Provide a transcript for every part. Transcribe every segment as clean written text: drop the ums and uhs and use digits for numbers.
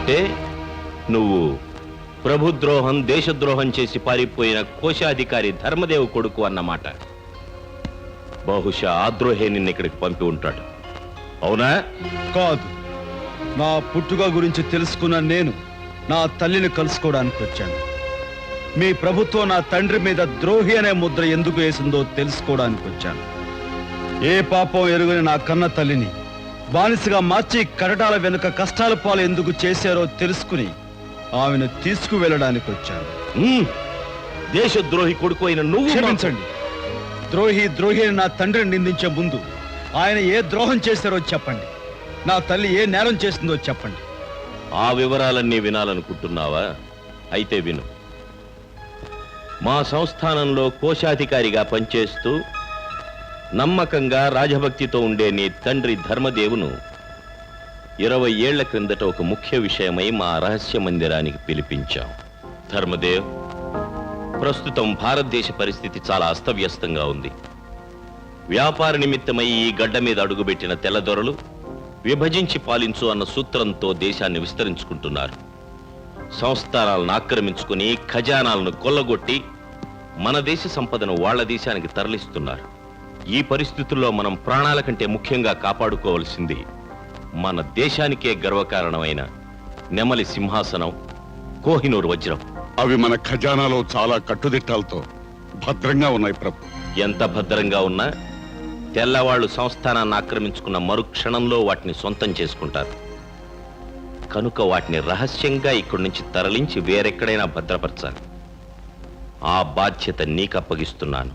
అంటే నువ్వు ప్రభుద్రోహం దేశద్రోహం చేసి పారిపోయిన కోశాధికారి ధర్మదేవ్ కొడుకు అన్నమాట. బహుశా ఆ ద్రోహే నిన్నిక్కడికి పంపి ఉంటాడు. అవునా? కాదు, నా పుట్టుక గురించి తెలుసుకున్న నేను నా తల్లిని కలుసుకోవడానికి వచ్చాను. మీ ప్రభుత్వం నా తండ్రి మీద ద్రోహి అనే ముద్ర ఎందుకు వేసిందో తెలుసుకోవడానికి వచ్చాను. ఏ పాపం ఎరుగని నా కన్న తల్లిని బానిసగా మార్చి కటడాల వెనుక కష్టాల పాలు ఎందుకు చేశారో తెలుసుకుని ఆమెను తీసుకువెళ్ళడానికి వచ్చాను. దేశద్రోహి కొడుకు అయిన నువ్వు క్షమించండి. ద్రోహి అని నా తండ్రిని నిందించే ముందు ఆయన ఏ ద్రోహం చేశారో చెప్పండి. నా తల్లి ఏ నేరం చేసిందో చెప్పండి. ఆ వివరాలన్నీ వినాలనుకుంటున్నావా? అయితే విను. మా సంస్థానంలో కోశాధికారిగా పనిచేస్తూ నమ్మకంగా రాజభక్తితో ఉండే నీ తండ్రి ధర్మదేవును 20 ఏళ్ల క్రిందట ఒక ముఖ్య విషయమై మా రహస్య మందిరానికి పిలిపించాం. ధర్మదేవ్, ప్రస్తుతం భారతదేశ పరిస్థితి చాలా అస్తవ్యస్తంగా ఉంది. వ్యాపార నిమిత్తమై ఈ గడ్డ మీద అడుగుపెట్టిన తెల్లదొరలు విభజించి పాలించు అన్న సూత్రంతో దేశాన్ని విస్తరించుకుంటున్నారు. సంస్థానాలను ఆక్రమించుకుని ఖజానాలను కొల్లగొట్టి మన దేశ సంపదను వాళ్ల దేశానికి తరలిస్తున్నారు. ఈ పరిస్థితుల్లో మనం ప్రాణాల కంటే ముఖ్యంగా కాపాడుకోవాల్సింది మన దేశానికే గర్వకారణమైన నెమలి సింహాసనం, కోహినూర్ వజ్రం. అవి మన ఖజానాలో చాలా కట్టుదిట్టాలతో భద్రంగా ఉన్నాయి ప్రభు. ఎంత భద్రంగా ఉన్నా తెల్లవాళ్లు సంస్థానాన్ని ఆక్రమించుకున్న మరుక్షణంలో వాటిని సొంతం చేసుకుంటారు. కనుక వాటిని రహస్యంగా ఇక్కడి నుంచి తరలించి వేరెక్కడైనా భద్రపరచాలి. ఆ బాధ్యత నీకు అప్పగిస్తున్నాను.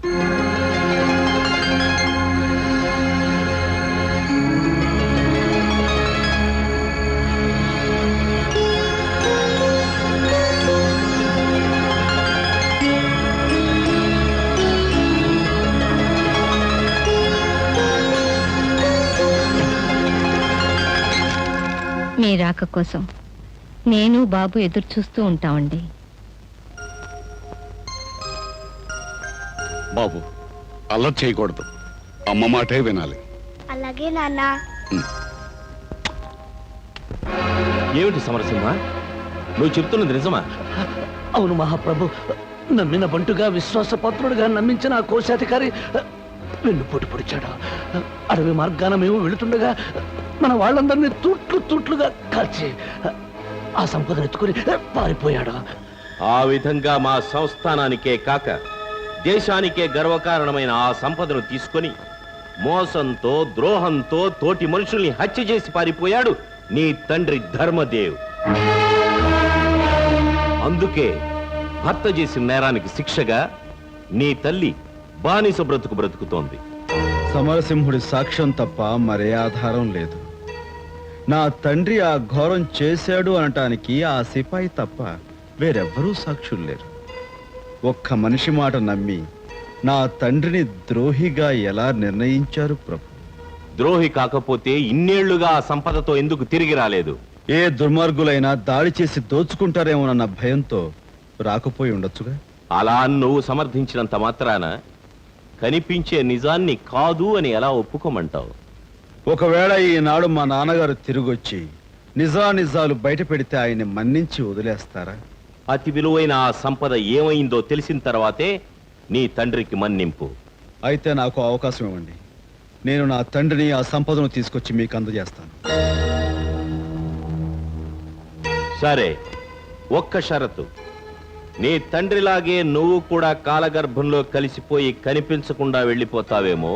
మీ రాక కోసం నేను బాబు ఎదురు చూస్తూ ఉంటామండి. బాబు, అల్లరి చేయకూడదు. అమ్మ మాటే వినాలి. అలాగే నాన్న. ఏమిటి సమరసింహ, నువ్వు చెప్తున్నది నిజమా? అవును మహాప్రభు. నమ్మిన బంటుగా విశ్వాసపాత్రుడుగా నమ్మించిన ఆ కోశాధికారి వెన్నుపోటు పొడిచాడు. అడవి మార్గాన మేము వెళుతుండగా మన వాళ్ళందరినీ తూట్లుగా కాల్చి ఆ సంపదను ఎత్తుకుని పారిపోయాడు. ఆ విధంగా మా సంస్థానానికే కాక దేశానికే గర్వకారణమైన ఆ సంపదను తీసుకొని మోసంతో ద్రోహంతో తోటి మనుషుల్ని హత్య చేసి పారిపోయాడు నీ తండ్రి ధర్మదేవ్. అందుకే భర్త చేసిన నేరానికి శిక్షగా నీ తల్లి బానిస బ్రతుకుతోంది. సమరసింహుడి సాక్ష్యం తప్ప మరే ఆధారం లేదు. నా తండ్రి ఆ ఘోరం చేశాడు అనటానికి ఆ సిపాయి తప్ప వేరెవ్వరూ సాక్షులు లేరు. ఒక్క మనిషి మాట నమ్మి నా తండ్రిని ద్రోహిగా ఎలా నిర్ణయించారు ప్రభు? ద్రోహి కాకపోతే ఇన్నేళ్లుగా ఆ సంపదతో ఎందుకు తిరిగి రాలేదు? ఏ దుర్మార్గులైనా దాడి చేసి దోచుకుంటారేమోనన్న భయంతో రాకపోయి ఉండొచ్చుగా. అలా నువ్వు సమర్థించినంత మాత్రాన కనిపించే నిజాన్ని కాదు అని ఎలా ఒప్పుకోమంటావు? ఒకవేళ ఈనాడు మా నాన్నగారు తిరిగొచ్చి నిజాలు బయట పెడితే ఆయన్ని మన్నించి వదిలేస్తారా? అతి విలువైన ఆ సంపద ఏమైందో తెలిసిన తర్వాతే నీ తండ్రికి మన్నింపు. అయితే నాకు అవకాశం ఇవ్వండి. నేను నా తండ్రిని ఆ సంపదను తీసుకొచ్చి మీకు అందజేస్తాను. సరే, ఒక్క షరతు. నీ తండ్రిలాగే నువ్వు కూడా కాలగర్భంలో కలిసిపోయి కనిపించకుండా వెళ్ళిపోతావేమో.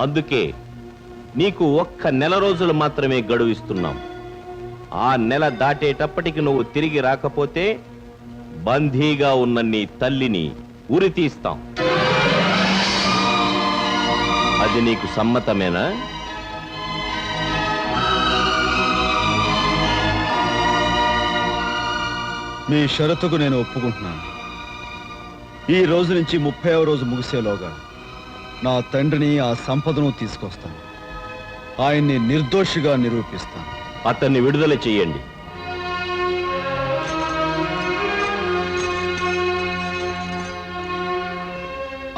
అందుకే నీకు ఒక్క నెల రోజులు మాత్రమే గడువు ఇస్తున్నాం. ఆ నెల దాటేటప్పటికి నువ్వు తిరిగి రాకపోతే బందీగా ఉన్న నీ తల్లిని ఉరి తీస్తాం. అది నీకు సమ్మతమేనా? మీ షరతుకు నేను ఒప్పుకుంటున్నాను. ఈ రోజు నుంచి 30వ రోజు ముగిసేలోగా నా తండ్రిని ఆ సంపదను తీసుకొస్తాను. ఆయన్ని నిర్దోషిగా నిరూపిస్తాను. అతన్ని విడుదల చెయ్యండి.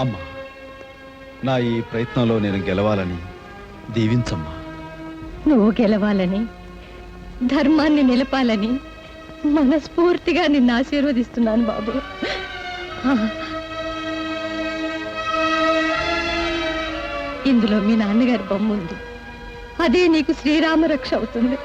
అమ్మా, నా ఈ ప్రయత్నంలో నేను గెలవాలని దీవించమ్మా. నువ్వు గెలవాలని ధర్మాన్ని నిలపాలని మనస్ఫూర్తిగా నిన్ను ఆశీర్వదిస్తున్నాను బాబు. ఇందులో మీ నాన్నగారి బొమ్మ ఉంది. అదే నీకు శ్రీరామ రక్ష అవుతుంది.